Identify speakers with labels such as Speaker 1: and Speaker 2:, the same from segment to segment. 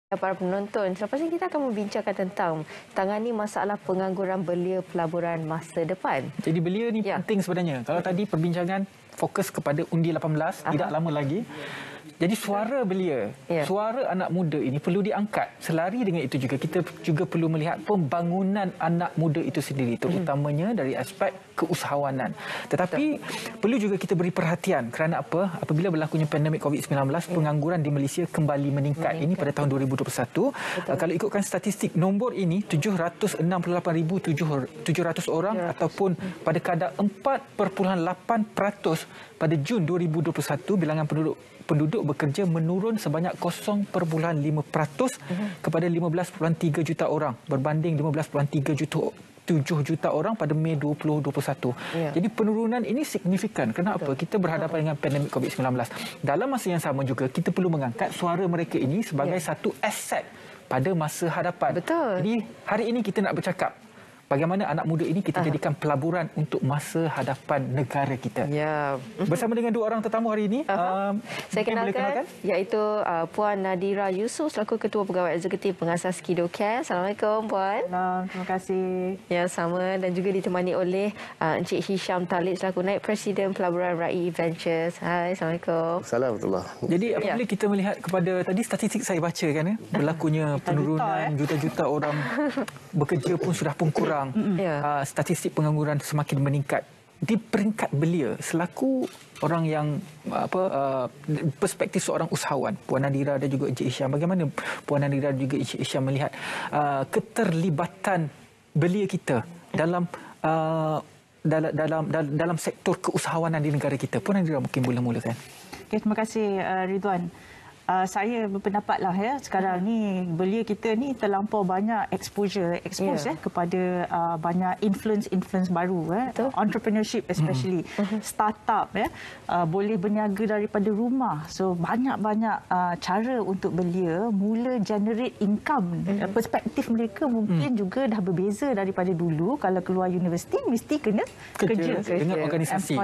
Speaker 1: Para penonton, selepas ini kita akan membincangkan tentang tangani masalah pengangguran belia pelaburan masa depan.
Speaker 2: Jadi belia ni penting sebenarnya. Kalau tadi perbincangan fokus kepada undi 18, tidak lama lagi. Jadi suara belia, suara anak muda ini perlu diangkat. Selari dengan itu juga, kita juga perlu melihat pembangunan anak muda itu sendiri, terutamanya dari aspek keusahawanan. Tetapi perlu juga kita beri perhatian kerana apa? Apabila berlakunya pandemik COVID-19, pengangguran di Malaysia kembali meningkat. Ini pada tahun 2021. Kalau ikutkan statistik, nombor ini 768,700 orang ataupun pada kadar 4.8% pada Jun 2021, bilangan penduduk bekerja menurun sebanyak 0.5% kepada 15.3 juta orang berbanding 15.7 juta orang pada Mei 2021. Jadi penurunan ini signifikan. Kenapa? Kita berhadapan dengan pandemik COVID-19. Dalam masa yang sama juga kita perlu mengangkat suara mereka ini sebagai satu aset pada masa hadapan. Jadi hari ini kita nak bercakap bagaimana anak muda ini kita jadikan pelaburan untuk masa hadapan negara kita. Bersama dengan dua orang tetamu hari ini.
Speaker 1: Saya kenalkan, iaitu Puan Nadira Yusof selaku Ketua Pegawai Eksekutif Pengasas Kido Care. Assalamualaikum Puan.
Speaker 3: Terima kasih.
Speaker 1: Ya, sama, dan juga ditemani oleh Encik Hisham Talib selaku Naib Presiden Pelaburan Rai Ventures. Hai, Assalamualaikum.
Speaker 4: Assalamualaikum.
Speaker 2: Jadi apabila kita melihat kepada tadi statistik saya baca kan, berlakunya penurunan juta-juta orang bekerja pun sudah pun kurang. Statistik pengangguran semakin meningkat. Di peringkat belia selaku orang yang perspektif seorang usahawan, Puan Nadira dan juga Encik Hisham, bagaimana Puan Nadira dan juga Encik Hisham melihat keterlibatan belia kita dalam dalam sektor keusahawanan di negara kita? Puan Nadira mungkin boleh mulakan.
Speaker 3: Okay, terima kasih Ridwan. Saya berpendapatlah sekarang ni belia kita ni terlampau banyak expose kepada banyak influence baru, entrepreneurship especially, startup boleh berniaga daripada rumah. So banyak-banyak cara untuk belia mula generate income. Perspektif mereka mungkin juga dah berbeza daripada dulu. Kalau keluar universiti mesti kena kerja
Speaker 2: dengan organisasi.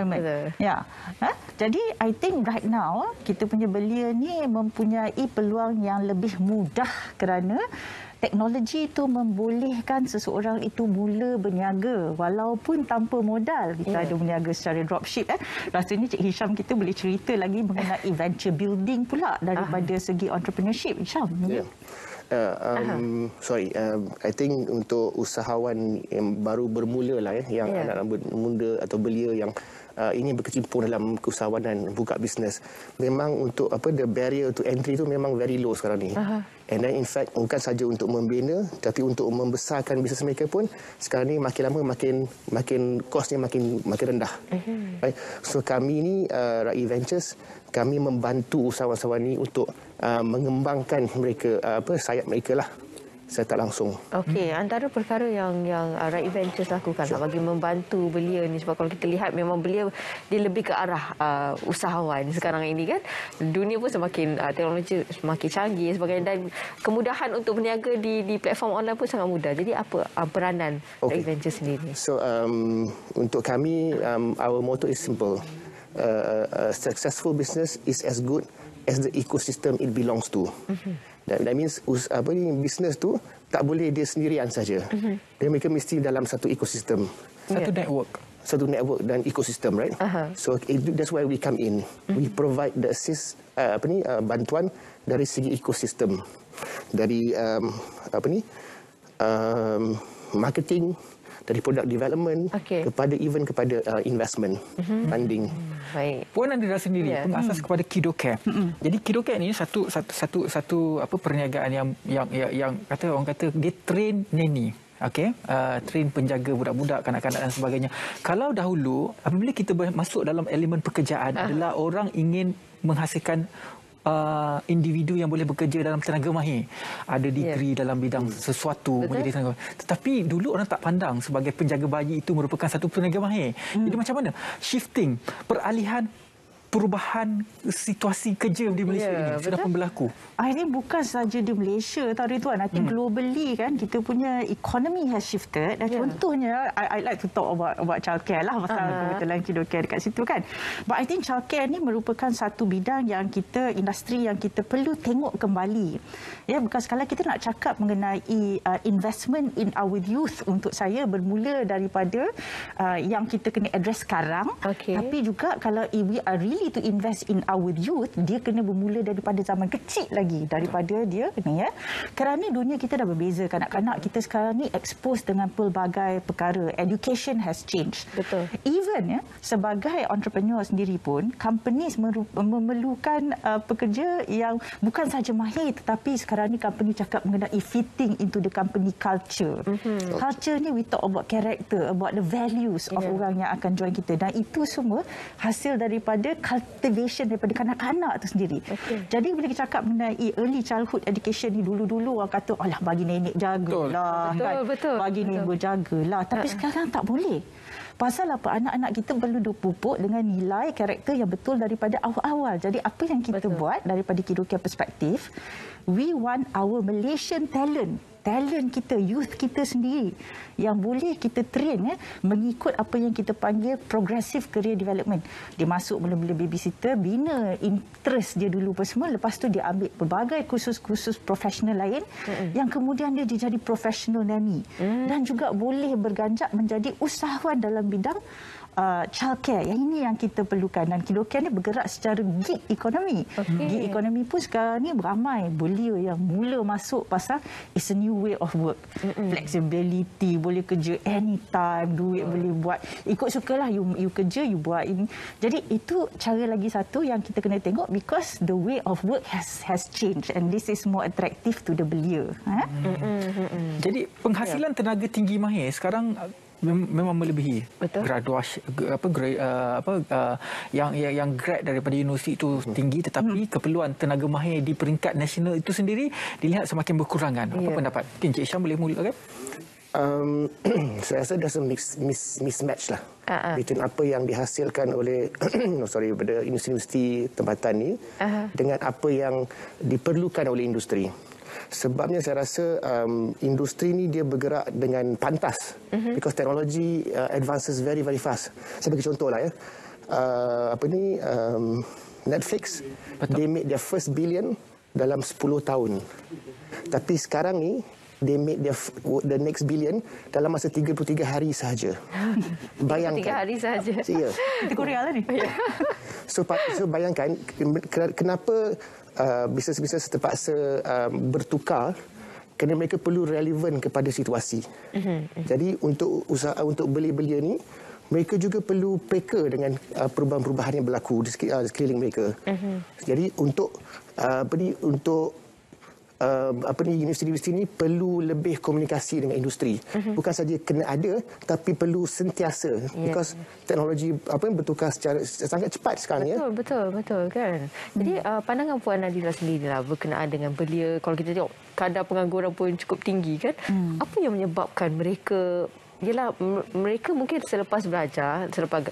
Speaker 3: Jadi I think right now kita punya belia ni mempunyai peluang yang lebih mudah kerana teknologi itu membolehkan seseorang itu mula berniaga walaupun tanpa modal. Kita ada berniaga secara dropship. Rasanya Cik Hisham kita boleh cerita lagi mengenai venture building pula daripada segi entrepreneurship. Hisham.
Speaker 4: I think untuk usahawan yang baru bermula lah yang anak-anak muda atau belia yang ingin berkecimpung dalam keusahawanan, buka bisnes, memang untuk the barrier to entry tu memang very low sekarang ni. And then in fact bukan saja untuk membina, tapi untuk membesarkan bisnes mereka pun sekarang ni makin lama makin kosnya makin rendah. Right? So kami ni Rai Ventures, kami membantu usahawan-usahawan ni untuk mengembangkan mereka sayap mereka lah secara langsung.
Speaker 1: Okey, antara perkara yang Rai Ventures lakukan bagi membantu belia ni, sebab kalau kita lihat memang belia dia lebih ke arah usahawan sekarang ini kan. Dunia pun semakin teknologi semakin canggih sebagainya, dan kemudahan untuk berniaga di platform online pun sangat mudah. Jadi apa peranan Rai Ventures sendiri?
Speaker 4: So untuk kami our motto is simple. A successful business is as good as the ecosystem it belongs to. That means bisnes tu tak boleh dia sendirian saja. Dia mereka mesti dalam satu ekosistem, satu network dan ekosistem, right? So that's why we come in. We provide the bantuan dari segi ekosistem, dari marketing, dari product development kepada investment, funding.
Speaker 1: Baik.
Speaker 2: Puan Nadira sendiri pengasas kepada Kido Care. Jadi Kido Care ini satu perniagaan yang orang kata dia train neni. Train penjaga budak-budak, kanak-kanak dan sebagainya. Kalau dahulu apabila kita masuk dalam elemen pekerjaan adalah orang ingin menghasilkan individu yang boleh bekerja dalam tenaga mahir, ada degree dalam bidang sesuatu, menjadi tenaga. Tetapi dulu orang tak pandang sebagai penjaga bayi itu merupakan satu tenaga mahir. Jadi macam mana shifting, peralihan perubahan situasi kerja di Malaysia ini sudah pun berlaku?
Speaker 3: Ini bukan saja di Malaysia tau Ridwan. I think globally kan kita punya economy has shifted. Dan contohnya I like to talk about childcare lah pasal kebetulan childcare dekat situ kan. But I think childcare ni merupakan satu bidang yang industri yang kita perlu tengok kembali. Ya, bukan sekadar kita nak cakap mengenai investment in our youth untuk saya bermula daripada yang kita kena address sekarang. Tapi juga kalau we are really to invest in our youth, dia kena bermula daripada zaman kecil lagi daripada dia ni ya. Kerana dunia kita dah berbeza, kanak-kanak kita sekarang ni expose dengan pelbagai perkara. Education has changed.
Speaker 1: Betul.
Speaker 3: Even ya, sebagai entrepreneur sendiri pun, companies memerlukan pekerja yang bukan sahaja mahir, tetapi sekarang ni company cakap mengenai fitting into the company culture. Culture ni we talk about character, about the values of orang yang akan join kita, dan itu semua hasil daripada cultivation daripada kanak-kanak tu sendiri. Jadi bila kita cakap mengenai early childhood education ni, dulu-dulu orang kata alah bagi nenek jagalah,
Speaker 1: betul.
Speaker 3: Bagi nenek jagalah, tapi sekarang tak boleh. Pasal apa? Anak-anak kita perlu dipupuk dengan nilai karakter yang betul daripada awal-awal. Jadi apa yang kita buat daripada Kidokia perspektif, we want our Malaysian talent kita, youth kita sendiri yang boleh kita train mengikut apa yang kita panggil progressive career development. Dia masuk mula-mula babysitter, bina interest dia dulu apa semua, lepas tu dia ambil pelbagai kursus-kursus profesional lain yang kemudian dia jadi professional nanny dan juga boleh berganjak menjadi usahawan dalam bidang childcare. Yang ini yang kita perlukan, dan Kidokia ni bergerak secara gig economy. Gig economy pun sekarang ni beramai belia yang mula masuk pasal it's a new way of work. Flexibility, boleh kerja anytime, duit boleh buat ikut sukalah, you kerja, you buat ini. Jadi itu cara lagi satu yang kita kena tengok, because the way of work has changed and this is more attractive to the belia.
Speaker 2: Jadi penghasilan tenaga tinggi mahir sekarang memang melebihi graduasi yang grad daripada universiti itu tinggi, tetapi keperluan tenaga mahir di peringkat nasional itu sendiri dilihat semakin berkurangan. Apa pendapat? Mungkin Cik Syam boleh mulakan?
Speaker 4: Saya rasa ada mismatch lah between apa yang dihasilkan oleh daripada universiti tempatan ni dengan apa yang diperlukan oleh industri. Sebabnya saya rasa industri ni dia bergerak dengan pantas because technology advances very fast. Saya bagi contoh lah ya. Netflix, they made their first billion dalam 10 tahun. Tapi sekarang ni they made the next billion dalam masa 33 hari sahaja. Bayangkan.
Speaker 1: 3 hari sahaja.
Speaker 4: Ya.
Speaker 3: Itu Korea lah ni.
Speaker 4: So bayangkan kenapa bisnes-bisnes terpaksa bertukar, kerana mereka perlu relevan kepada situasi. Jadi untuk belia-belia ni, mereka juga perlu peka dengan perubahan-perubahan yang berlaku di sekeliling mereka. Jadi untuk universiti-universiti ini perlu lebih komunikasi dengan industri. Bukan saja kena ada, tapi perlu sentiasa. Because teknologi bertukar secara sangat cepat sekarang.
Speaker 1: Betul kan. Jadi pandangan Puan Nadira sendirilah berkenaan dengan belia, kalau kita tengok kadar pengangguran pun cukup tinggi kan. Apa yang menyebabkan mereka mereka mungkin selepas belajar, selepas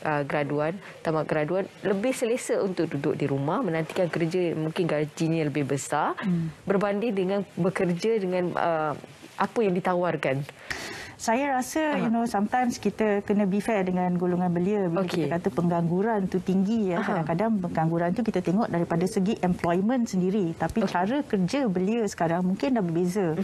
Speaker 1: tamat graduan, lebih selesa untuk duduk di rumah, menantikan kerja mungkin gajinya lebih besar berbanding dengan bekerja dengan apa yang ditawarkan.
Speaker 3: Saya rasa sometimes kita kena be fair dengan golongan belia. Bila kita kata pengangguran tu tinggi, kadang-kadang pengangguran tu kita tengok daripada segi employment sendiri, tapi cara kerja belia sekarang mungkin dah berbeza.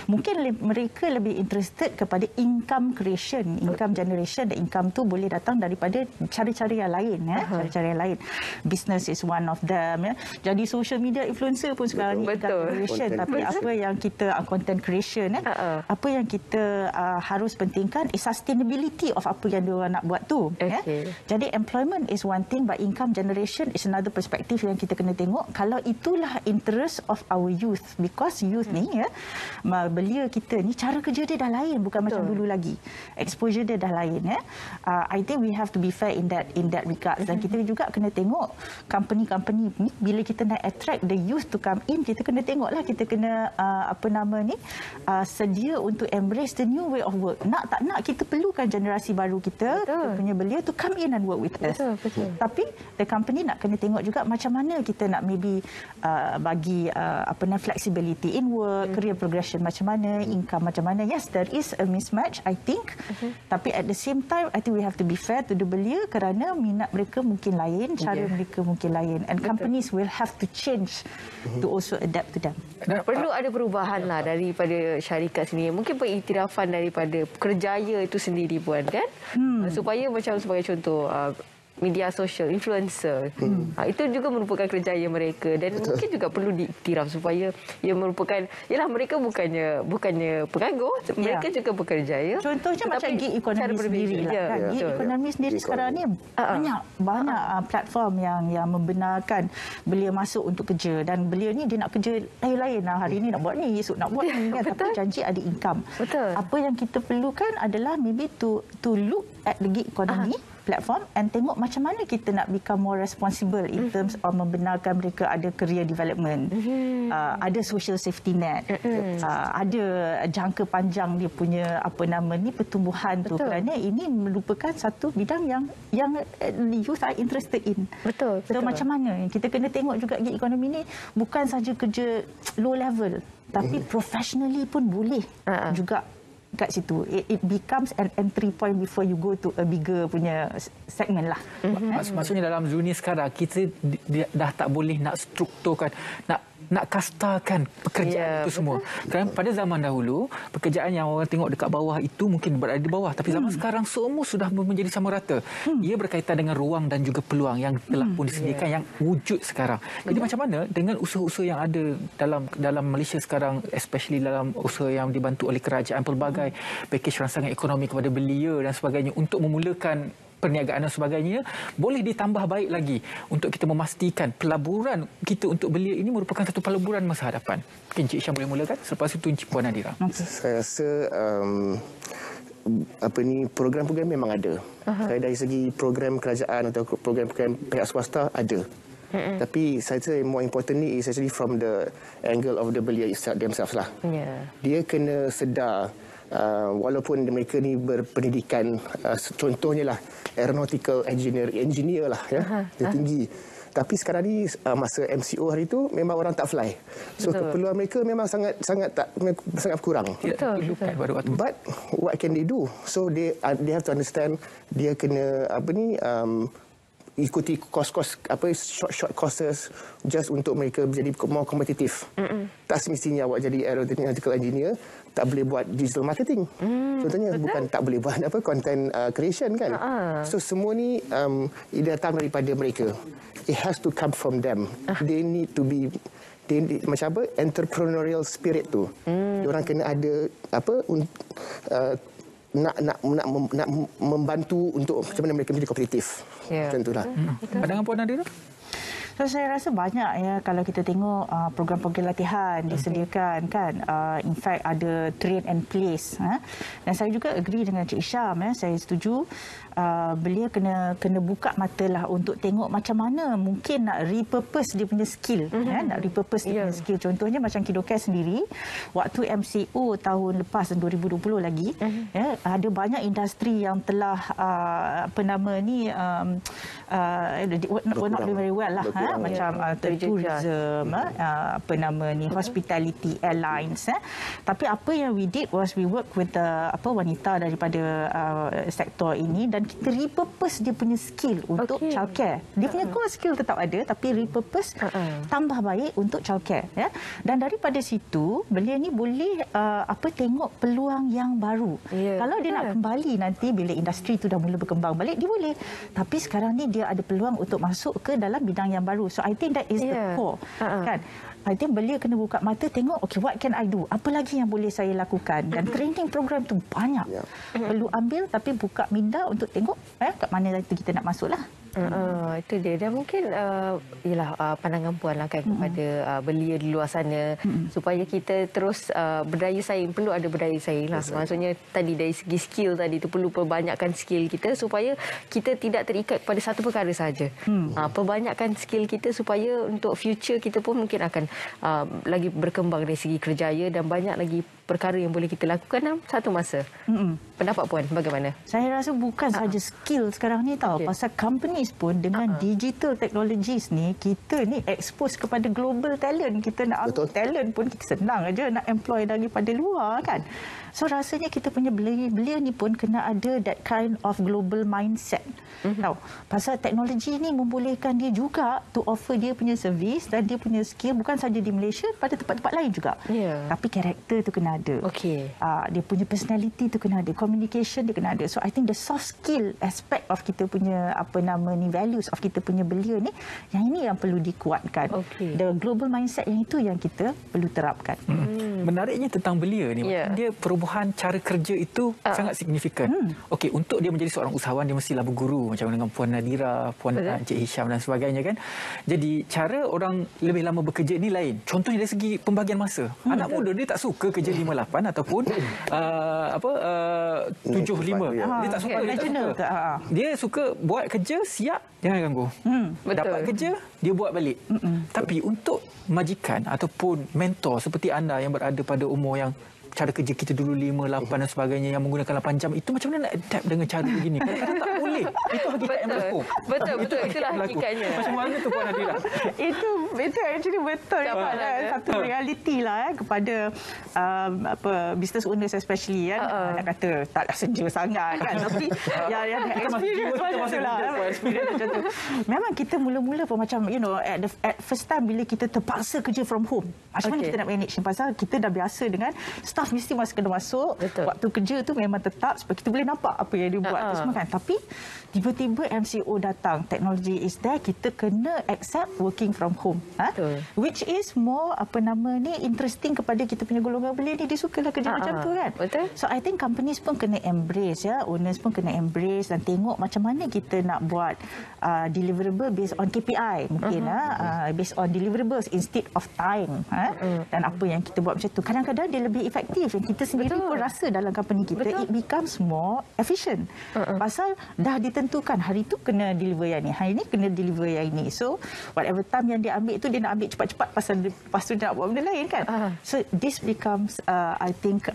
Speaker 3: Mungkin mereka lebih interested kepada income creation, income generation, dan income tu boleh datang daripada cara-cara yang lain. Cara-cara yang lain. Business is one of them. Jadi social media influencer pun sekarang ni income creation. Tapi apa yang kita content creation, apa yang kita harus pentingkan is sustainability of apa yang diorang nak buat tu. Jadi employment is one thing, but income generation is another perspektif yang kita kena tengok. Kalau itulah interest of our youth, because youth ni belia kita ni cara kerja dia dah lain, bukan macam dulu lagi. Exposure dia dah lain. I think we have to be fair in that regard. Dan kita juga kena tengok company-company ni, bila kita nak attract the youth to come in, kita kena tengoklah, kita kena sedia untuk embrace the new new way of work. Nak tak nak, kita perlukan generasi baru kita punya belia to come in and work with us.
Speaker 1: Betul.
Speaker 3: Tapi the company nak kena tengok juga macam mana kita nak maybe bagi flexibility in work, career progression macam mana, income macam mana. Yes, there is a mismatch, I think. Tapi at the same time, I think we have to be fair to the belia kerana minat mereka mungkin lain, cara mereka mungkin lain. And companies will have to change to also adapt to them.
Speaker 1: Perlu ada perubahan lah daripada syarikat sendiri. Mungkin pengiktirafan daripada Kerjaya itu sendiri pun kan. Supaya macam sebagai contoh media sosial, influencer. Itu juga merupakan kerjaya mereka dan mungkin juga perlu diiktiraf supaya ia merupakan, yalah mereka bukannya penganggur, mereka juga berkerjaya.
Speaker 3: Contohnya macam gig ekonomi sendiri lah kan. Gig ekonomi sendiri sekarang ni banyak platform yang membenarkan belia masuk untuk kerja dan belia ni dia nak kerja lain-lain lah. Hari ni nak buat ni, esok nak buat ni kan. Tapi janji ada income. Apa yang kita perlukan adalah maybe to look at the gig economy platform and tengok macam mana kita nak become more responsible in terms of membenarkan mereka ada career development, ada social safety net, ada jangka panjang dia punya pertumbuhan tu, kerana ini merupakan satu bidang yang youth are interested in.
Speaker 1: Betul.
Speaker 3: So macam mana kita kena tengok juga gig economy ni bukan saja kerja low level tapi professionally pun boleh juga kat situ. It becomes an entry point before you go to a bigger punya segmen lah.
Speaker 2: Maksudnya dalam dunia sekarang kita dah tak boleh nak strukturkan, nak kastakan pekerjaan itu semua. Kerana pada zaman dahulu pekerjaan yang orang tengok dekat bawah itu mungkin berada di bawah, tapi zaman sekarang semua sudah menjadi sama rata. Ia berkaitan dengan ruang dan juga peluang yang telah pun disediakan yang wujud sekarang. Jadi macam mana dengan usaha-usaha yang ada dalam Malaysia sekarang, especially dalam usaha yang dibantu oleh kerajaan, pelbagai pakej rangsangan ekonomi kepada belia dan sebagainya untuk memulakan perniagaan dan sebagainya, boleh ditambah baik lagi untuk kita memastikan pelaburan kita untuk belia ini merupakan satu pelaburan masa hadapan. Mungkin Cik Syam boleh mulakan, selepas itu Encik Puan Nadira.
Speaker 4: Saya rasa program-program memang ada. Dari segi program kerajaan atau program-program pihak swasta ada. Tapi saya rasa more importantly is actually from the angle of the belia themselves lah. Dia kena sedar walaupun mereka ni berpendidikan contohnya lah aeronautical engineer lah ya, dia tinggi, tapi sekarang ni masa MCO hari tu memang orang tak fly, so keperluan mereka memang sangat kurang. But what can they do? So they have to understand, dia kena ikuti course short courses just untuk mereka menjadi more kompetitif. Tak semestinya awak jadi aeronautical engineer tak boleh buat digital marketing. Contohnya bukan tak boleh buat content creation kan. So semua ni ia datang daripada mereka. It has to come from them. They need to be macam entrepreneurial spirit tu. Diorang kena ada nak membantu untuk macam mana mereka menjadi kompetitif. Macam itulah.
Speaker 2: Pandangan Puan Nadira?
Speaker 3: So, saya rasa banyak ya kalau kita tengok program-program latihan disediakan kan. In fact ada train and place. Dan saya juga agree dengan Cik Syam. Saya setuju. Beliau kena buka mata lah untuk tengok macam mana mungkin nak repurpose dia punya skill. Nak repurpose dia punya skill. Contohnya macam Kidocare sendiri, waktu MCO tahun lepas 2020 lagi, ada banyak industri yang telah not doing very well lah. Macam tourism, hospitality, airlines. Tapi apa yang we did was we work with wanita daripada sektor ini dan kita repurpose dia punya skill untuk childcare. Dia punya core skill tetap ada tapi repurpose tambah baik untuk childcare ya. Dan daripada situ beliau ni boleh tengok peluang yang baru. Kalau dia nak kembali nanti bila industri tu dah mula berkembang balik, dia boleh. Tapi sekarang ni dia ada peluang untuk masuk ke dalam bidang yang baru. So I think that is the core. Kan? I think beliau kena buka mata tengok, okay, what can I do? Apa lagi yang boleh saya lakukan? Dan training program tu banyak. Perlu ambil tapi buka minda untuk tengok kat mana kita nak masuk lah.
Speaker 1: Itu dia. Dan mungkin pandangan Puan lah kan kepada belia di luar sana supaya kita terus berdaya saing. Perlu ada berdaya saing lah. Maksudnya tadi dari segi skill tadi tu perlu perbanyakkan skill kita supaya kita tidak terikat pada satu perkara saja. Perbanyakkan skill kita supaya untuk future kita pun mungkin akan lagi berkembang dari segi kerjaya dan banyak lagi perkara yang boleh kita lakukan dalam satu masa. Pendapat Puan bagaimana?
Speaker 3: Saya rasa bukan saja skill sekarang ni tahu. Pasal companies pun dengan digital technologies ni, kita ni expose kepada global talent. Kita nak ambil talent pun kita senang aja nak employ daripada luar kan. So rasanya kita punya belia ni pun kena ada that kind of global mindset. Tahu, pasal teknologi ni membolehkan dia juga to offer dia punya servis dan dia punya skill bukan saja di Malaysia, pada tempat-tempat lain juga. Tapi karakter tu kena ada. Dia punya personality tu kena ada, communication dia kena ada. So I think the soft skill aspect of kita punya values of kita punya belia ni, yang ini yang perlu dikuatkan. The global mindset yang itu yang kita perlu terapkan.
Speaker 2: Menariknya tentang belia ni, dia perubahan cara kerja itu sangat signifikan. Okey, untuk dia menjadi seorang usahawan dia mestilah berguru macam dengan Puan Nadira, Puan Encik Hisham dan sebagainya kan. Jadi cara orang lebih lama bekerja ni lain. Contohnya dari segi pembagian masa. Anak muda dia tak suka kerja 5-8 ataupun 7-5. Dia tak suka. Dia suka buat kerja, siap, jangan ganggu. Dapat kerja, dia buat balik. Tapi untuk majikan ataupun mentor seperti anda yang berada pada umur yang cara kerja kita dulu 5, 8 dan sebagainya yang menggunakan 8 jam, itu macam mana nak adapt dengan cara begini? Kadang-kadang tak boleh. Itu hakikat yang berlaku.
Speaker 1: Betul. Itulah hakikatnya.
Speaker 2: Macam mana tu Puan Nadira?
Speaker 3: Itu actually betul. Satu realiti lah kepada business owners especially kan. Nak kata taklah senja sangat kan. Tapi yang experience macam lah. Macam tu. Memang kita mula-mula pun macam at first time bila kita terpaksa kerja from home. Macam mana kita nak manage ni? Pasal kita dah biasa dengan staff mesti kena masuk. Waktu kerja tu memang tetap supaya kita boleh nampak apa yang dia buat tu semua kan. Tapi tiba-tiba MCO datang, teknologi is there, kita kena accept working from home. Which is more interesting kepada kita punya golongan belia ni, dia sukalah kerja macam tu kan. So I think companies pun kena embrace owners pun kena embrace dan tengok macam mana kita nak buat deliverable based on KPI mungkin based on deliverables instead of time dan apa yang kita buat macam tu. Kadang-kadang dia lebih efektif. Kita sendiri pun rasa dalam company kita it becomes more efficient. Pasal dah ditentukan hari tu kena deliver yang ni, hari ni kena deliver yang ini. So whatever time yang dia ambil tu dia nak ambil cepat-cepat pasal lepas tu dia nak buat benda lain kan. So this becomes I think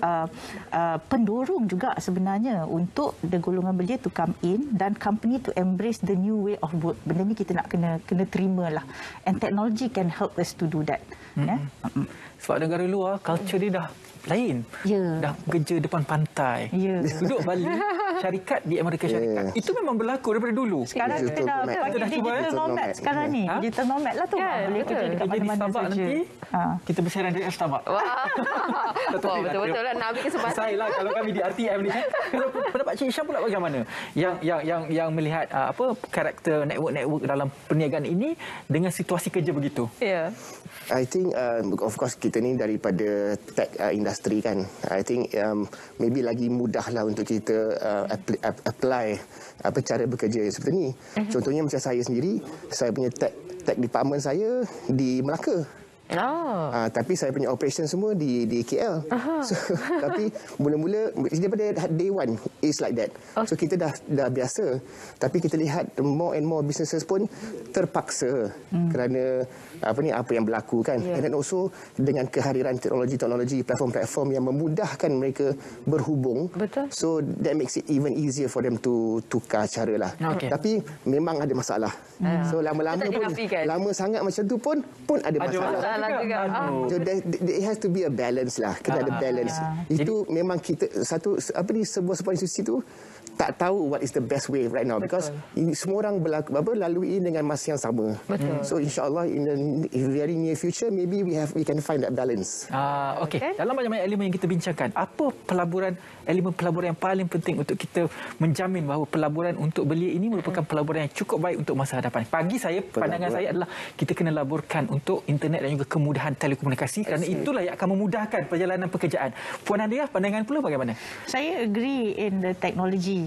Speaker 3: pendorong juga sebenarnya untuk the golongan belia to come in dan company to embrace the new way of work. Benda ni kita nak kena terima lah. And technology can help us to do that.
Speaker 2: Sebab negara luar culture dia dah lain. Dah kerja depan pantai. Duduk Bali, syarikat di Amerika Syarikat. Itu memang berlaku daripada dulu.
Speaker 3: Sekarang kita dah digital nomad sekarang ni. Digital nomad lah tu. Boleh kerja dekat mana-mana saja.
Speaker 2: Nanti kita bersiaran dari Starbucks.
Speaker 1: Betul-betul lah. Nak ambil kesempatan.
Speaker 2: Saya lah kalau kami di RTM ni. Kalau pendapat Cik Hisham pula bagaimana? Yang melihat karakter network dalam perniagaan ini dengan situasi kerja begitu.
Speaker 4: I think of course kita ni daripada tech industri kan. I think maybe lagi mudah lah untuk kita apply cara bekerja seperti ni. Contohnya macam saya sendiri, saya punya tech department saya di Melaka. Tapi saya punya operation semua di KL. So, tapi mula-mula daripada day one is like that. So kita dah biasa. Tapi kita lihat more and more businesses pun terpaksa kerana apa yang berlaku kan. And then also dengan kehadiran teknologi platform-platform yang memudahkan mereka berhubung. So that makes it even easier for them to tukar cara lah. Tapi memang ada masalah. So lama-lama pun lama sangat macam tu pun ada masalah. So it has to be a balance lah. Kena ada balance. Itu memang kita sebuah institusi tu tak tahu what is the best way right now because semua orang lalui dengan masa yang sama. So insya-Allah in the very near future maybe we can find that balance.
Speaker 2: Dalam banyak elemen yang kita bincangkan, apa elemen pelaburan yang paling penting untuk kita menjamin bahawa pelaburan untuk belia ini merupakan pelaburan yang cukup baik untuk masa hadapan? Pandangan saya adalah kita kena laburkan untuk internet dan juga kemudahan telekomunikasi kerana itulah yang akan memudahkan perjalanan pekerjaan. Puan Nadia, pandangan pula bagaimana?
Speaker 3: Saya agree in the technology.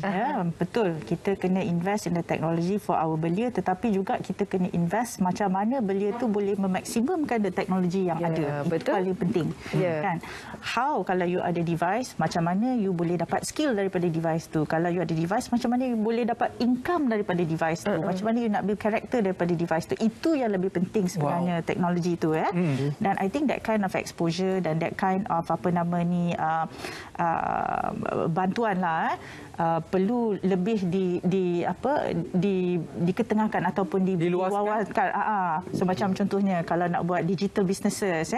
Speaker 3: Betul, kita kena invest in the technology for our belia, tetapi juga kita kena invest macam mana belia tu boleh memaksimumkan teknologi yang ada. Itu
Speaker 1: betul.
Speaker 3: paling penting. Kan? How kalau you ada device, macam mana you boleh dapat skill daripada device tu. Kalau you ada device, macam mana you boleh dapat income daripada device tu. Macam mana you nak build character daripada device tu. Itu yang lebih penting sebenarnya teknologi tu. Dan I think that kind of exposure dan that kind of bantuan lah perlu lebih diketengahkan ataupun diwawakan. Semacam contohnya kalau nak buat digital businesses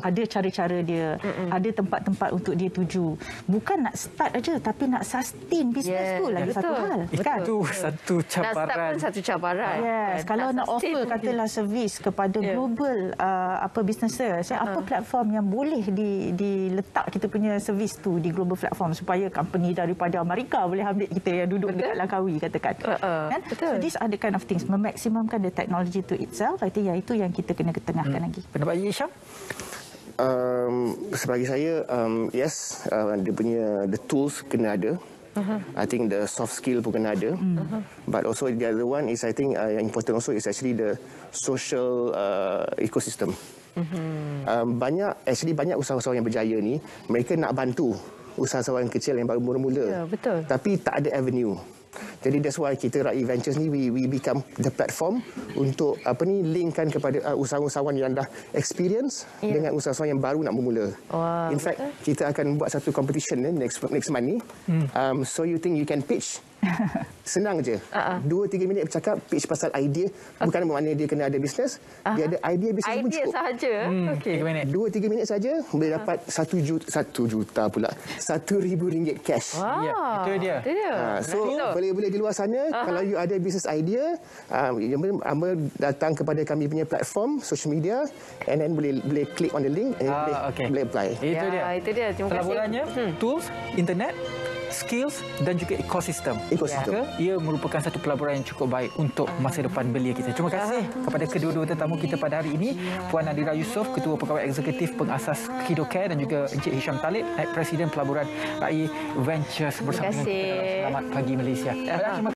Speaker 3: ada cara-cara dia, ada tempat-tempat untuk dia tuju. Bukan nak start aja tapi nak sustain bisnes tu lagi satu hal.
Speaker 2: Itu satu cabaran.
Speaker 1: Nak start pun satu cabaran.
Speaker 3: Kalau nak offer katalah servis kepada global businesses, apa platform yang boleh diletak kita punya servis tu di global platform supaya company daripada Amerika boleh ambil kita yang duduk dekat Langkawi katakan. Kan? So these are the kind of things, memaksimumkan the technology to itself. I think itu yang kita kena ketengahkan lagi.
Speaker 2: Pendapat Hisham?
Speaker 4: Sebagai saya, yes, dia punya the tools kena ada. I think the soft skill pun kena ada. But also the other one is I think yang important also is actually the social ecosystem. Banyak usahawan yang berjaya ni, mereka nak bantu usahawan kecil yang baru mula-mula.
Speaker 1: Betul.
Speaker 4: Tapi tak ada avenue. Jadi that's why kita RAI Ventures ni we become the platform untuk linkkan kepada usahawan yang dah experience dengan usahawan yang baru nak bermula. In fact, kita akan buat satu competition next month ni. So you think you can pitch? Senang je. 2-3 minit bercakap, pitch pasal idea. Bukan bermakna dia kena ada bisnes. Dia ada idea bisnes pun cukup.
Speaker 1: Idea sahaja.
Speaker 4: 2-3 minit saja boleh dapat 1 juta pula. RM1,000 cash.
Speaker 2: Itu dia.
Speaker 4: So boleh di luar sana, kalau you ada business idea, datang kepada kami punya platform social media, and then boleh click on the link and boleh apply.
Speaker 2: Itu dia.
Speaker 1: Terima kasih.
Speaker 2: Pelaburannya tools, internet, skills dan juga ekosistem. Ia merupakan satu pelaburan yang cukup baik untuk masa depan belia kita. Terima kasih kepada kedua-dua tetamu kita pada hari ini, Puan Nadira Yusof, Ketua Pegawai Eksekutif Pengasas KidoCare, dan juga Encik Hisham Talib, Naib Presiden Pelaburan RAI Ventures bersama dengan kita. Selamat pagi Malaysia.